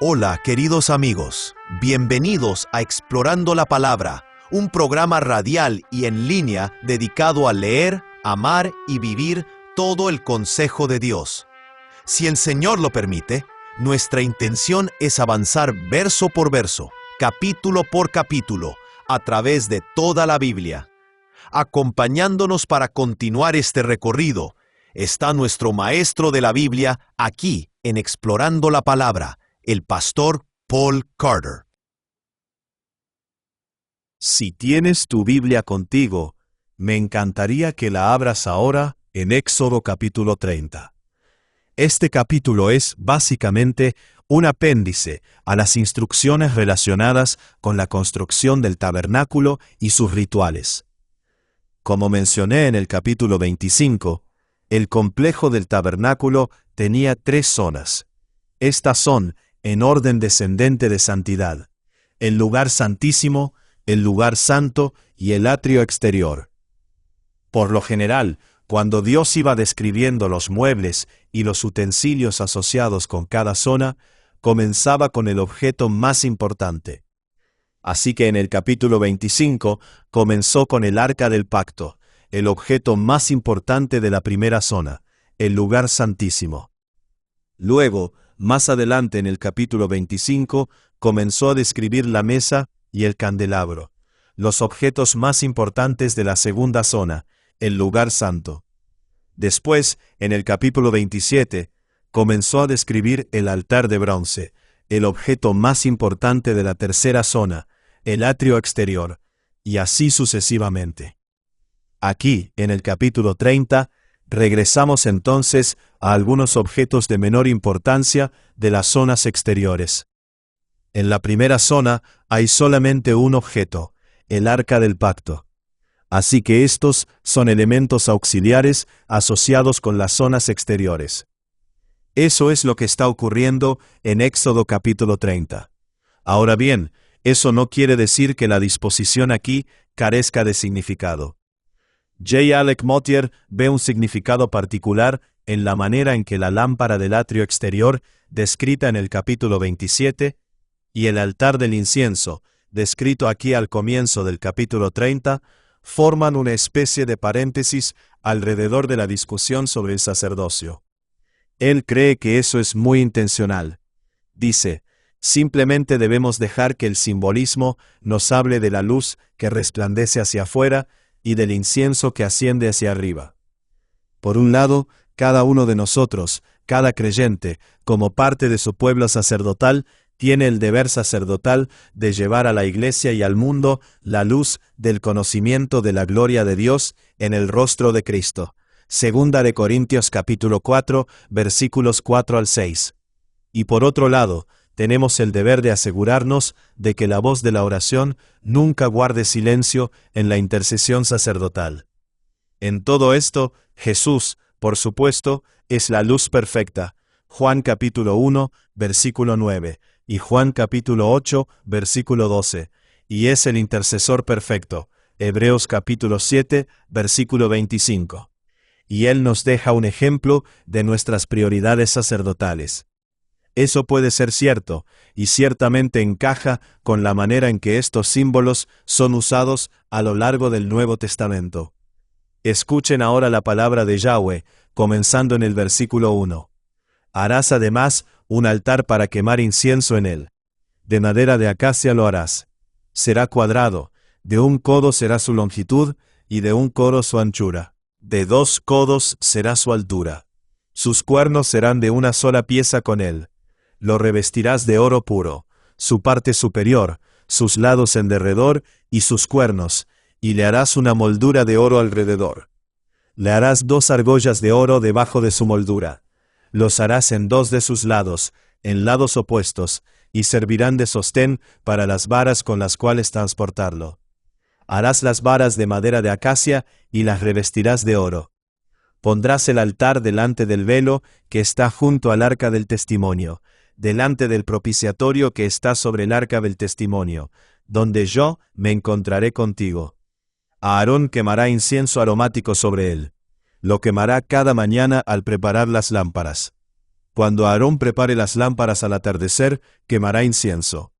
Hola, queridos amigos. Bienvenidos a Explorando la Palabra, un programa radial y en línea dedicado a leer, amar y vivir todo el consejo de Dios. Si el Señor lo permite, nuestra intención es avanzar verso por verso, capítulo por capítulo, a través de toda la Biblia. Acompañándonos para continuar este recorrido, está nuestro maestro de la Biblia aquí en Explorando la Palabra, el pastor Paul Carter. Si tienes tu Biblia contigo, me encantaría que la abras ahora en Éxodo capítulo 30. Este capítulo es, básicamente, un apéndice a las instrucciones relacionadas con la construcción del tabernáculo y sus rituales. Como mencioné en el capítulo 25, el complejo del tabernáculo tenía 3 zonas. Estas son, en orden descendente de santidad, el lugar santísimo, el lugar santo y el atrio exterior. Por lo general, cuando Dios iba describiendo los muebles y los utensilios asociados con cada zona, comenzaba con el objeto más importante. Así que en el capítulo 25 comenzó con el Arca del Pacto, el objeto más importante de la primera zona, el lugar santísimo. Luego, más adelante en el capítulo 25, comenzó a describir la mesa y el candelabro, los objetos más importantes de la segunda zona, el lugar santo. Después, en el capítulo 27, comenzó a describir el altar de bronce, el objeto más importante de la tercera zona, el atrio exterior, y así sucesivamente. Aquí, en el capítulo 30, regresamos entonces a algunos objetos de menor importancia de las zonas exteriores. En la primera zona hay solamente un objeto, el Arca del Pacto. Así que estos son elementos auxiliares asociados con las zonas exteriores. Eso es lo que está ocurriendo en Éxodo capítulo 30. Ahora bien, eso no quiere decir que la disposición aquí carezca de significado. J. Alec Motyer ve un significado particular en la manera en que la lámpara del atrio exterior, descrita en el capítulo 27, y el altar del incienso, descrito aquí al comienzo del capítulo 30, forman una especie de paréntesis alrededor de la discusión sobre el sacerdocio. Él cree que eso es muy intencional. Dice, simplemente debemos dejar que el simbolismo nos hable de la luz que resplandece hacia afuera y del incienso que asciende hacia arriba. Por un lado, cada uno de nosotros, cada creyente, como parte de su pueblo sacerdotal, tiene el deber sacerdotal de llevar a la iglesia y al mundo la luz del conocimiento de la gloria de Dios en el rostro de Cristo. Segunda de Corintios capítulo 4, versículos 4 al 6. Y por otro lado, tenemos el deber de asegurarnos de que la voz de la oración nunca guarde silencio en la intercesión sacerdotal. En todo esto, Jesús, por supuesto, es la luz perfecta. Juan capítulo 1, versículo 9, y Juan capítulo 8, versículo 12, y es el intercesor perfecto. Hebreos capítulo 7, versículo 25. Y Él nos deja un ejemplo de nuestras prioridades sacerdotales. Eso puede ser cierto, y ciertamente encaja con la manera en que estos símbolos son usados a lo largo del Nuevo Testamento. Escuchen ahora la palabra de Yahweh, comenzando en el versículo 1. Harás además un altar para quemar incienso en él. De madera de acacia lo harás. Será cuadrado, de 1 codo será su longitud, y de 1 codo su anchura. De 2 codos será su altura. Sus cuernos serán de una sola pieza con él. Lo revestirás de oro puro, su parte superior, sus lados en derredor y sus cuernos, y le harás una moldura de oro alrededor. Le harás 2 argollas de oro debajo de su moldura. Los harás en 2 de sus lados, en lados opuestos, y servirán de sostén para las varas con las cuales transportarlo. Harás las varas de madera de acacia y las revestirás de oro. Pondrás el altar delante del velo que está junto al arca del testimonio, delante del propiciatorio que está sobre el arca del testimonio, donde yo me encontraré contigo. Aarón quemará incienso aromático sobre él. Lo quemará cada mañana al preparar las lámparas. Cuando Aarón prepare las lámparas al atardecer, quemará incienso.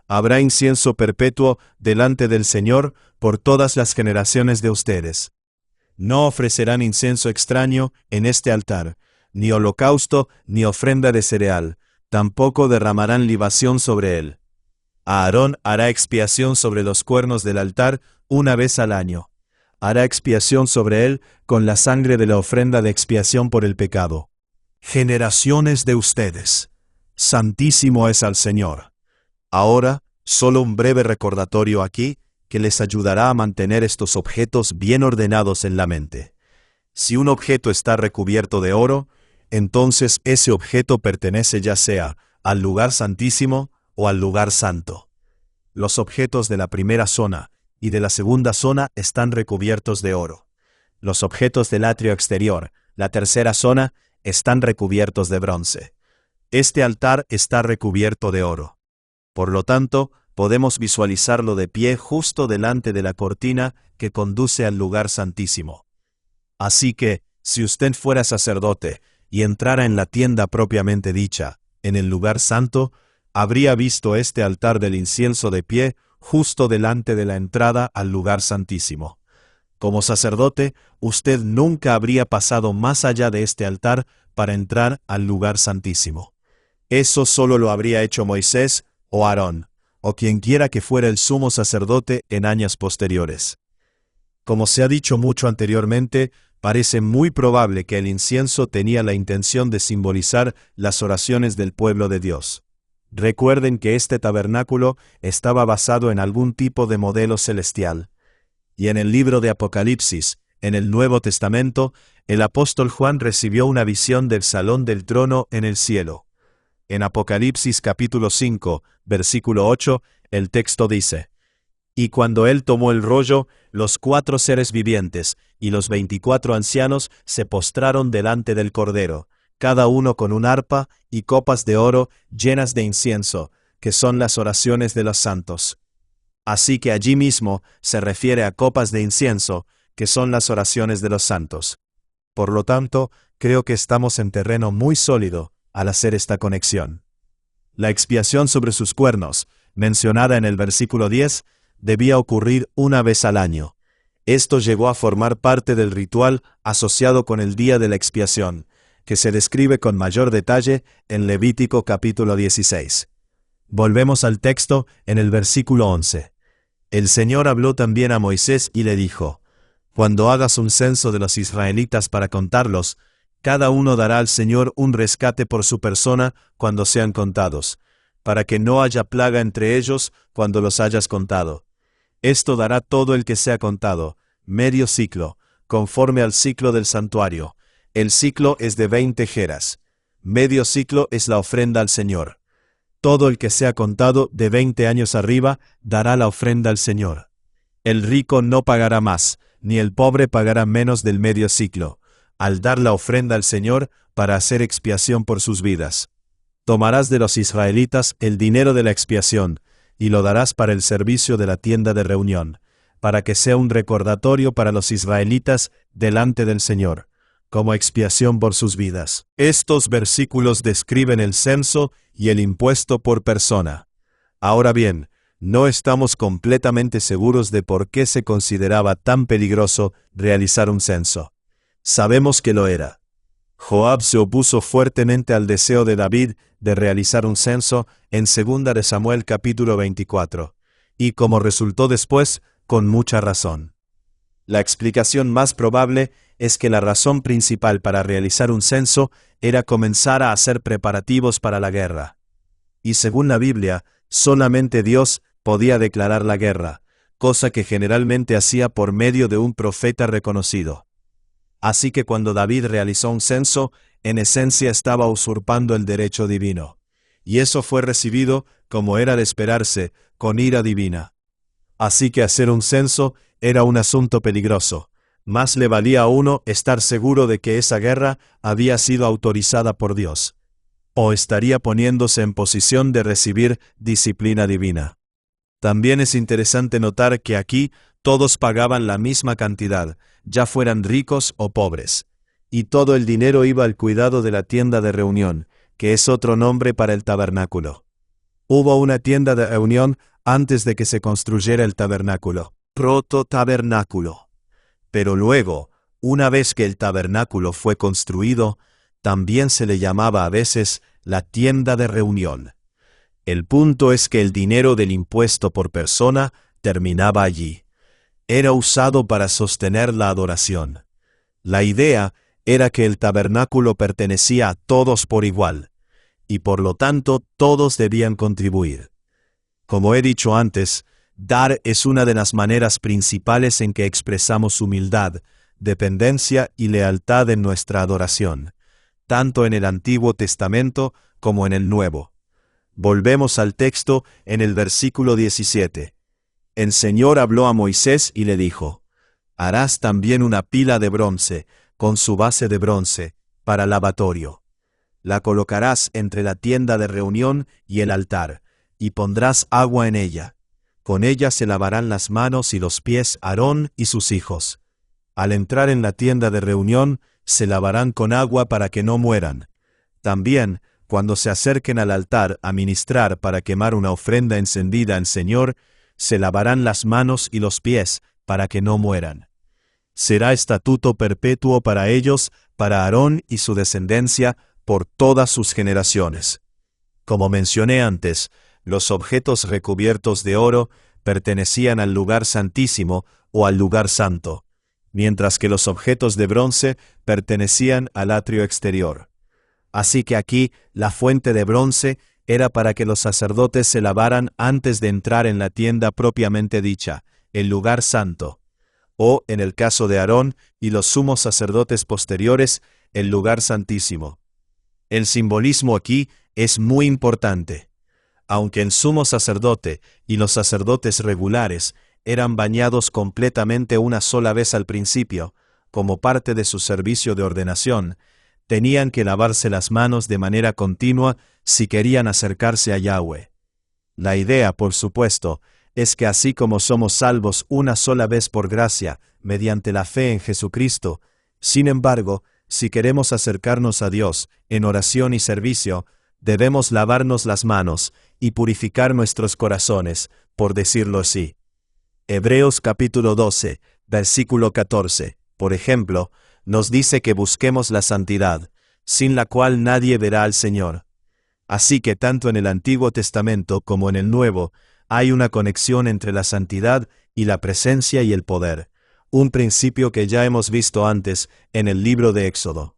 Habrá incienso perpetuo delante del Señor por todas las generaciones de ustedes. No ofrecerán incienso extraño en este altar, ni holocausto, ni ofrenda de cereal, tampoco derramarán libación sobre él. Aarón hará expiación sobre los cuernos del altar una vez al año. Hará expiación sobre él con la sangre de la ofrenda de expiación por el pecado. Generaciones de ustedes, santísimo es al Señor. Ahora, solo un breve recordatorio aquí que les ayudará a mantener estos objetos bien ordenados en la mente. Si un objeto está recubierto de oro, entonces ese objeto pertenece ya sea al lugar santísimo o al lugar santo. Los objetos de la primera zona y de la segunda zona están recubiertos de oro. Los objetos del atrio exterior, la tercera zona, están recubiertos de bronce. Este altar está recubierto de oro. Por lo tanto, podemos visualizarlo de pie justo delante de la cortina que conduce al lugar santísimo. Así que, si usted fuera sacerdote y entrara en la tienda propiamente dicha, en el lugar santo, habría visto este altar del incienso de pie justo delante de la entrada al lugar santísimo. Como sacerdote, usted nunca habría pasado más allá de este altar para entrar al lugar santísimo. Eso solo lo habría hecho Moisés o Aarón, o quien quiera que fuera el sumo sacerdote en años posteriores. Como se ha dicho mucho anteriormente, parece muy probable que el incienso tenía la intención de simbolizar las oraciones del pueblo de Dios. Recuerden que este tabernáculo estaba basado en algún tipo de modelo celestial. Y en el libro de Apocalipsis, en el Nuevo Testamento, el apóstol Juan recibió una visión del salón del trono en el cielo. En Apocalipsis capítulo 5, versículo 8, el texto dice: «Y cuando él tomó el rollo, los 4 seres vivientes y los 24 ancianos se postraron delante del Cordero, cada uno con un arpa y copas de oro llenas de incienso, que son las oraciones de los santos». Así que allí mismo se refiere a copas de incienso, que son las oraciones de los santos. Por lo tanto, creo que estamos en terreno muy sólido al hacer esta conexión. La expiación sobre sus cuernos, mencionada en el versículo 10, debía ocurrir una vez al año. Esto llegó a formar parte del ritual asociado con el día de la expiación, que se describe con mayor detalle en Levítico capítulo 16. Volvemos al texto en el versículo 11. El Señor habló también a Moisés y le dijo: «Cuando hagas un censo de los israelitas para contarlos, cada uno dará al Señor un rescate por su persona cuando sean contados, para que no haya plaga entre ellos cuando los hayas contado. Esto dará todo el que sea contado, medio siclo, conforme al siclo del santuario. El siclo es de 20 geras. Medio siclo es la ofrenda al Señor. Todo el que sea contado de 20 años arriba dará la ofrenda al Señor. El rico no pagará más, ni el pobre pagará menos del medio siclo, al dar la ofrenda al Señor para hacer expiación por sus vidas. Tomarás de los israelitas el dinero de la expiación, y lo darás para el servicio de la tienda de reunión, para que sea un recordatorio para los israelitas delante del Señor, como expiación por sus vidas». Estos versículos describen el censo y el impuesto por persona. Ahora bien, no estamos completamente seguros de por qué se consideraba tan peligroso realizar un censo. Sabemos que lo era. Joab se opuso fuertemente al deseo de David de realizar un censo en 2 de Samuel capítulo 24, y como resultó después, con mucha razón. La explicación más probable es que la razón principal para realizar un censo era comenzar a hacer preparativos para la guerra. Y según la Biblia, solamente Dios podía declarar la guerra, cosa que generalmente hacía por medio de un profeta reconocido. Así que cuando David realizó un censo, en esencia estaba usurpando el derecho divino. Y eso fue recibido, como era de esperarse, con ira divina. Así que hacer un censo era un asunto peligroso. Más le valía a uno estar seguro de que esa guerra había sido autorizada por Dios, o estaría poniéndose en posición de recibir disciplina divina. También es interesante notar que aquí todos pagaban la misma cantidad, ya fueran ricos o pobres, y todo el dinero iba al cuidado de la tienda de reunión, que es otro nombre para el tabernáculo. Hubo una tienda de reunión antes de que se construyera el tabernáculo, prototabernáculo. Pero luego, una vez que el tabernáculo fue construido, también se le llamaba a veces la tienda de reunión. El punto es que el dinero del impuesto por persona terminaba allí. Era usado para sostener la adoración. La idea era que el tabernáculo pertenecía a todos por igual, y por lo tanto todos debían contribuir. Como he dicho antes, dar es una de las maneras principales en que expresamos humildad, dependencia y lealtad en nuestra adoración, tanto en el Antiguo Testamento como en el Nuevo. Volvemos al texto en el versículo 17. El Señor habló a Moisés y le dijo: harás también una pila de bronce, con su base de bronce, para lavatorio. La colocarás entre la tienda de reunión y el altar, y pondrás agua en ella. Con ella se lavarán las manos y los pies Aarón y sus hijos. Al entrar en la tienda de reunión, se lavarán con agua para que no mueran. También, cuando se acerquen al altar a ministrar para quemar una ofrenda encendida al Señor, se lavarán las manos y los pies para que no mueran. Será estatuto perpetuo para ellos, para Aarón y su descendencia, por todas sus generaciones. Como mencioné antes, los objetos recubiertos de oro pertenecían al lugar santísimo o al lugar santo, mientras que los objetos de bronce pertenecían al atrio exterior. Así que aquí la fuente de bronce era para que los sacerdotes se lavaran antes de entrar en la tienda propiamente dicha, el lugar santo, o, en el caso de Aarón y los sumos sacerdotes posteriores, el lugar santísimo. El simbolismo aquí es muy importante. Aunque el sumo sacerdote y los sacerdotes regulares eran bañados completamente una sola vez al principio, como parte de su servicio de ordenación, tenían que lavarse las manos de manera continua si querían acercarse a Yahweh. La idea, por supuesto, es que así como somos salvos una sola vez por gracia, mediante la fe en Jesucristo, sin embargo, si queremos acercarnos a Dios en oración y servicio, debemos lavarnos las manos y purificar nuestros corazones, por decirlo así. Hebreos capítulo 12, versículo 14, por ejemplo, nos dice que busquemos la santidad, sin la cual nadie verá al Señor. Así que tanto en el Antiguo Testamento como en el Nuevo, hay una conexión entre la santidad y la presencia y el poder, un principio que ya hemos visto antes en el libro de Éxodo.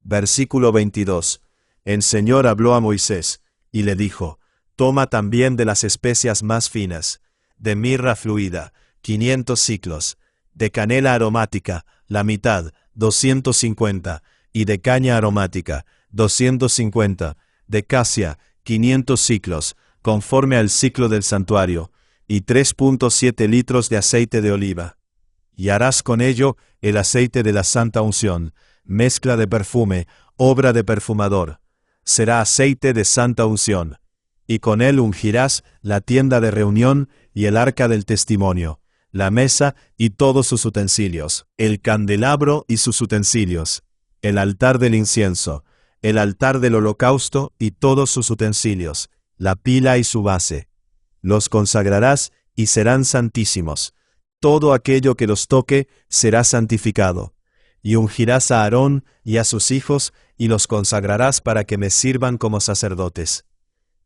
Versículo 22. El Señor habló a Moisés, y le dijo: toma también de las especias más finas, de mirra fluida, 500 siclos, de canela aromática, la mitad, 250, y de caña aromática, 250, de casia, 500 siclos, conforme al ciclo del santuario, y 3.7 litros de aceite de oliva. Y harás con ello el aceite de la santa unción, mezcla de perfume, obra de perfumador. Será aceite de santa unción. Y con él ungirás la tienda de reunión y el arca del testimonio, la mesa y todos sus utensilios, el candelabro y sus utensilios, el altar del incienso, el altar del holocausto y todos sus utensilios, la pila y su base. Los consagrarás y serán santísimos. Todo aquello que los toque será santificado. Y ungirás a Aarón y a sus hijos, y los consagrarás para que me sirvan como sacerdotes.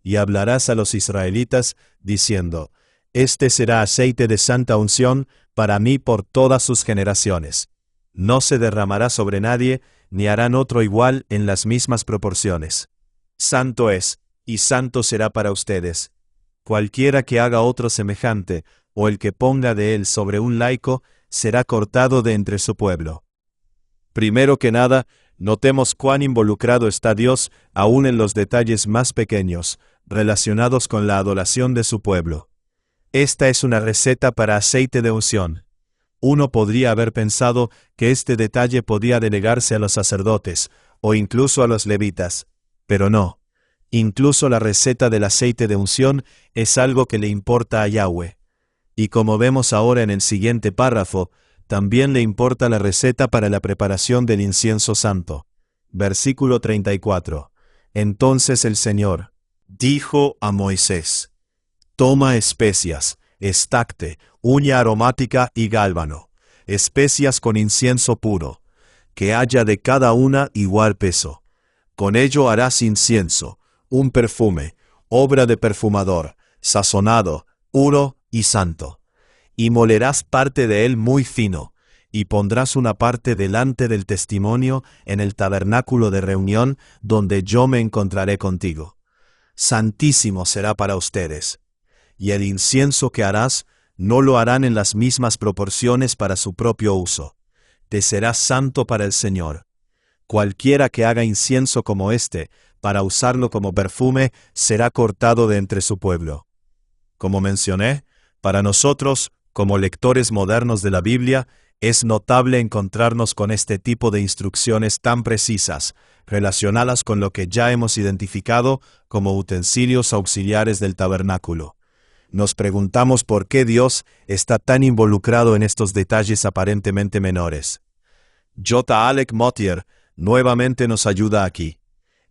Y hablarás a los israelitas, diciendo: este será aceite de santa unción para mí por todas sus generaciones. No se derramará sobre nadie, ni harán otro igual en las mismas proporciones. Santo es, y santo será para ustedes. Cualquiera que haga otro semejante, o el que ponga de él sobre un laico, será cortado de entre su pueblo. Primero que nada, notemos cuán involucrado está Dios aún en los detalles más pequeños, relacionados con la adoración de su pueblo. Esta es una receta para aceite de unción. Uno podría haber pensado que este detalle podía delegarse a los sacerdotes, o incluso a los levitas, pero no. Incluso la receta del aceite de unción es algo que le importa a Yahweh. Y como vemos ahora en el siguiente párrafo, también le importa la receta para la preparación del incienso santo. Versículo 34. Entonces el Señor dijo a Moisés: Toma especias, estacte, uña aromática y gálbano, especias con incienso puro, que haya de cada una igual peso. Con ello harás incienso, un perfume, obra de perfumador, sazonado, puro y santo. Y molerás parte de él muy fino, y pondrás una parte delante del testimonio en el tabernáculo de reunión, donde yo me encontraré contigo. Santísimo será para ustedes. Y el incienso que harás no lo harán en las mismas proporciones para su propio uso. Te será santo para el Señor. Cualquiera que haga incienso como este, para usarlo como perfume, será cortado de entre su pueblo. Como mencioné, para nosotros, como lectores modernos de la Biblia, es notable encontrarnos con este tipo de instrucciones tan precisas, relacionadas con lo que ya hemos identificado como utensilios auxiliares del tabernáculo. Nos preguntamos por qué Dios está tan involucrado en estos detalles aparentemente menores. J. Alec Motyer nuevamente nos ayuda aquí.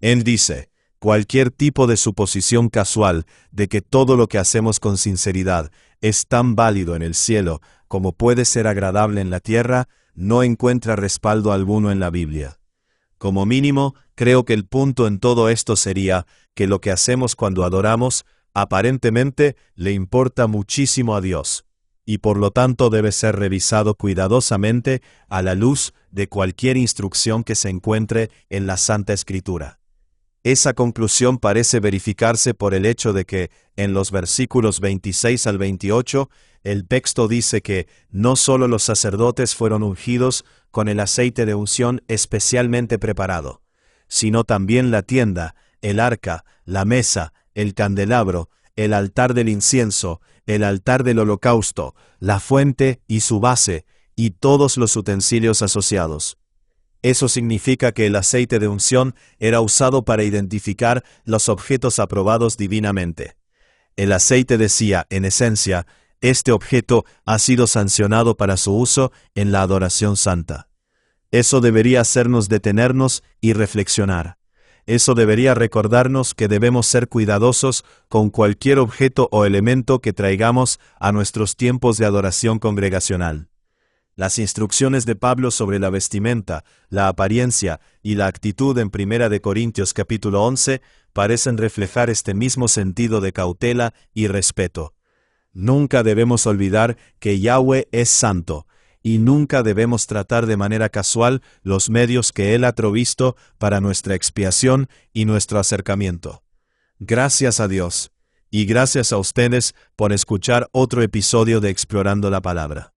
Él dice: cualquier tipo de suposición casual de que todo lo que hacemos con sinceridad es tan válido en el cielo como puede ser agradable en la tierra, no encuentra respaldo alguno en la Biblia. Como mínimo, creo que el punto en todo esto sería que lo que hacemos cuando adoramos aparentemente le importa muchísimo a Dios, y por lo tanto debe ser revisado cuidadosamente a la luz de cualquier instrucción que se encuentre en la Santa Escritura. Esa conclusión parece verificarse por el hecho de que, en los versículos 26 al 28, el texto dice que no solo los sacerdotes fueron ungidos con el aceite de unción especialmente preparado, sino también la tienda, el arca, la mesa, el candelabro, el altar del incienso, el altar del holocausto, la fuente y su base, y todos los utensilios asociados. Eso significa que el aceite de unción era usado para identificar los objetos aprobados divinamente. El aceite decía, en esencia, este objeto ha sido sancionado para su uso en la adoración santa. Eso debería hacernos detenernos y reflexionar. Eso debería recordarnos que debemos ser cuidadosos con cualquier objeto o elemento que traigamos a nuestros tiempos de adoración congregacional. Las instrucciones de Pablo sobre la vestimenta, la apariencia y la actitud en 1 Corintios capítulo 11 parecen reflejar este mismo sentido de cautela y respeto. Nunca debemos olvidar que Yahweh es santo, y nunca debemos tratar de manera casual los medios que Él ha provisto para nuestra expiación y nuestro acercamiento. Gracias a Dios, y gracias a ustedes por escuchar otro episodio de Explorando la Palabra.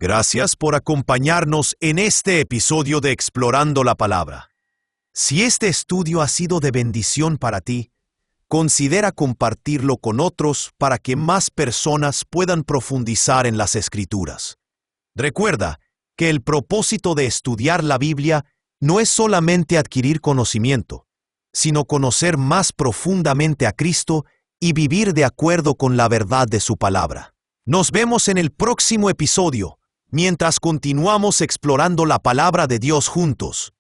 Gracias por acompañarnos en este episodio de Explorando la Palabra. Si este estudio ha sido de bendición para ti, considera compartirlo con otros para que más personas puedan profundizar en las Escrituras. Recuerda que el propósito de estudiar la Biblia no es solamente adquirir conocimiento, sino conocer más profundamente a Cristo y vivir de acuerdo con la verdad de su palabra. Nos vemos en el próximo episodio, mientras continuamos explorando la palabra de Dios juntos.